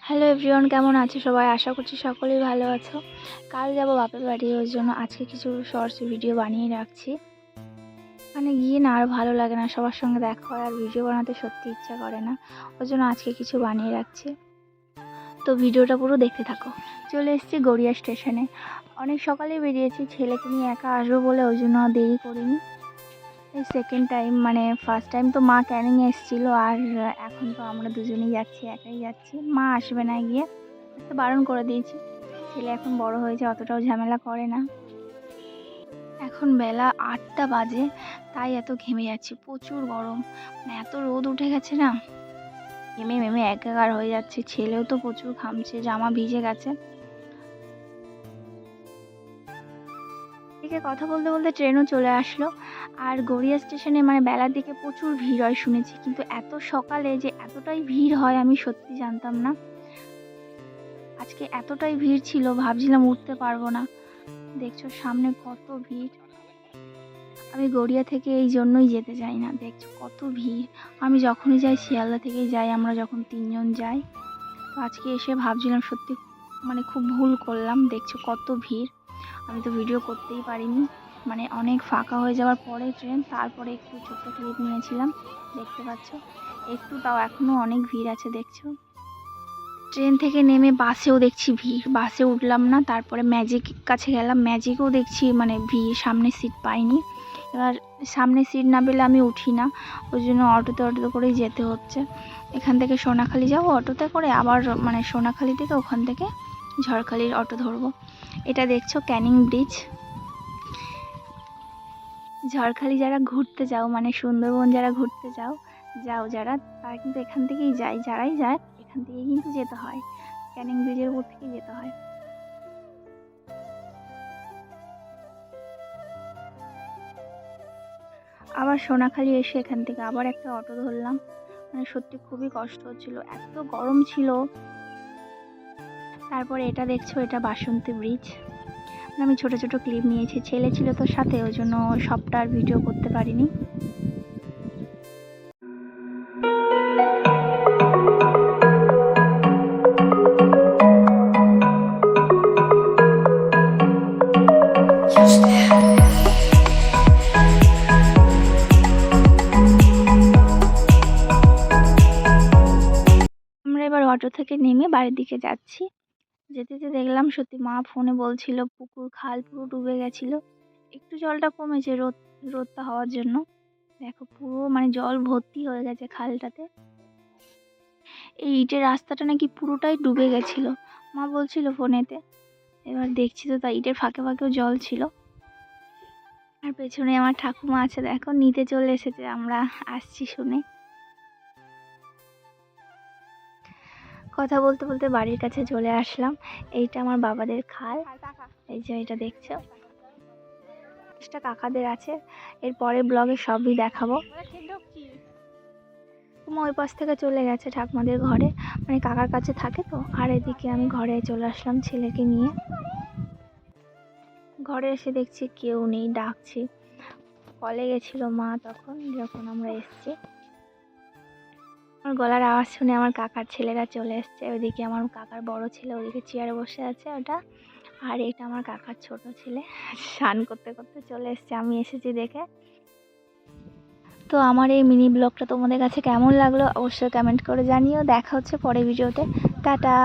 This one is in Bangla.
হ্যালো এভরিওয়ান, কেমন আছো সবাই? আশা করছি সকলেই ভালো আছো। কাল যাব বাপের বাড়ি, ওই জন্য আজকে কিছু শর্টস ভিডিও বানিয়ে রাখছি। ওখানে গিয়ে না আর ভালো লাগে না, সবার সঙ্গে দেখা হয় আর ভিডিও বানাতে সত্যি ইচ্ছা করে না, ওই জন্য আজকে কিছু বানিয়ে রাখছি। তো ভিডিওটা পুরো দেখতে থাকো। চলে এসেছি গড়িয়া স্টেশনে, অনেক সকালে বেরিয়েছি, ছেলেকে নিয়ে একা আসবো বলে ওই জন্য দেরি করিনি। এই সেকেন্ড টাইম, মানে ফার্স্ট টাইম তো মা ক্যানিংয়ে এসেছিলো, আর এখন তো আমরা দুজনেই যাচ্ছি, একাই যাচ্ছি। মা আসবে না, গিয়ে তো বারণ করে দিয়েছি, ছেলে এখন বড় হয়েছে, অতটাও ঝামেলা করে না। এখন বেলা 8টা বাজে, তাই এত ঘেমে যাচ্ছি, প্রচুর গরম, মানে এত রোদ উঠে গেছে না, ঘেমে মেমে একাকার হয়ে যাচ্ছে। ছেলেও তো প্রচুর ঘামছে, জামা ভিজে গেছে। এদিকে কথা বলতে বলতে ট্রেনও চলে আসলো। আর গড়িয়া স্টেশনে মানে বেলার দিকে প্রচুর ভিড় হয় শুনেছি, কিন্তু এত সকালে যে এতটাই ভিড় হয় আমি সত্যি জানতাম না। আজকে এতটাই ভিড় ছিল, ভাবছিলাম উঠতে পারবো না। দেখছো সামনে কত ভিড়। আমি গড়িয়া থেকে এই জন্যই যেতে চাই না, দেখছো কত ভিড়। আমি যখনই যাই শিয়ালদা থেকেই যাই, আমরা যখন 3জন যাই। তো আজকে এসে ভাবছিলাম সত্যি মানে খুব ভুল করলাম, দেখছো কত ভিড়। আমি তো ভিডিও করতেই পারিনি, মানে অনেক ফাঁকা হয়ে যাওয়ার পরে ট্রেন, তারপরে একটু ছোট্ট ক্লিপ নিয়েছিলাম, দেখতে পাচ্ছ একটু, তাও এখনও অনেক ভিড় আছে দেখছো। ট্রেন থেকে নেমে বাসেও দেখছি ভিড়, বাসে উঠলাম না, তারপরে ম্যাজিক কাছে গেলাম, ম্যাজিকেও দেখছি মানে ভিড়, সামনে সিট পাইনি। এবার সামনে সিট না পেলে আমি উঠি না, ওই জন্য অটোতে করেই যেতে হচ্ছে। এখান থেকে সোনাখালি যাবো অটোতে করে, আবার মানে সোনাখালি থেকে ওখান থেকে ঝড়খালির অটো ধরবো। এটা দেখছো ক্যানিং ব্রিজ। ঝড়খালি যারা ঘুরতে যাও, মানে সুন্দরবন যারা ঘুরতে যাও যারা, তারা কিন্তু এখান থেকেই যায়, যারাই যায় এখান থেকেই কিন্তু যেতে হয়, ক্যানিং ব্রিজের উপর থেকেই যেতে হয়। আবার সোনাখালি এসে এখান থেকে আবার একটা অটো ধরলাম, মানে সত্যি খুবই কষ্ট হচ্ছিল, এত গরম ছিল। তারপরে এটা দেখছো, এটা বাসন্তী ব্রিজ। আমি ছোট ছোট ক্লিপ নিয়েছি, ছেলে ছিল তো সাথে, ওই জন্য সবটা আর ভিডিও করতে পারিনি। আমরা এবার অটো থেকে নেমে বাড়ির দিকে যাচ্ছি। যেতে যেতে দেখলাম সত্যি, মা ফোনে বলছিল পুকুর খাল পুরো ডুবে গেছিল, একটু জলটা কমেছে রোদটা হওয়ার জন্য। দেখো পুরো মানে জল ভর্তি হয়ে গেছে খালটাতে। এই ইটের রাস্তাটা নাকি পুরোটাই ডুবে গেছিল, মা বলছিল ফোনেতে। এবার দেখছি তো তা ইটের ফাঁকে ফাঁকেও জল ছিল। আর পেছনে আমার ঠাকুমা আছে, দেখো নিতে চলে এসেছে, আমরা আসছি শুনে। কথা বলতে বলতে বাড়ির কাছে চলে আসলাম। এইটা আমার বাবাদের খাল, এই যে এটা দেখছো, এটা কাকাদের আছে। এরপরে ব্লগে সবই দেখাবো। ওই পাশ থেকে চলে গেছে ঠাকুমাদের ঘরে, মানে কাকার কাছে থাকে তো। আর এদিকে আমি ঘরে চলে আসলাম ছেলেকে নিয়ে। ঘরে এসে দেখছি কেউ নেই, ডাকছি, কলে গেছিল মা তখন যখন আমরা এসছি। আমার গলার আওয়াজ শুনে আমার কাকার ছেলেরা চলে এসছে। ওইদিকে আমার কাকার বড় ছেলে ওইদিকে চেয়ারে বসে আছে ওটা, আর এটা আমার কাকার ছোট ছেলে স্নান করতে করতে চলে এসছে আমি এসেছি দেখে। তো আমার এই মিনি ব্লগটা তোমাদের কাছে কেমন লাগলো অবশ্যই কমেন্ট করে জানিও। দেখা হচ্ছে পরের ভিডিওতে, টাটা।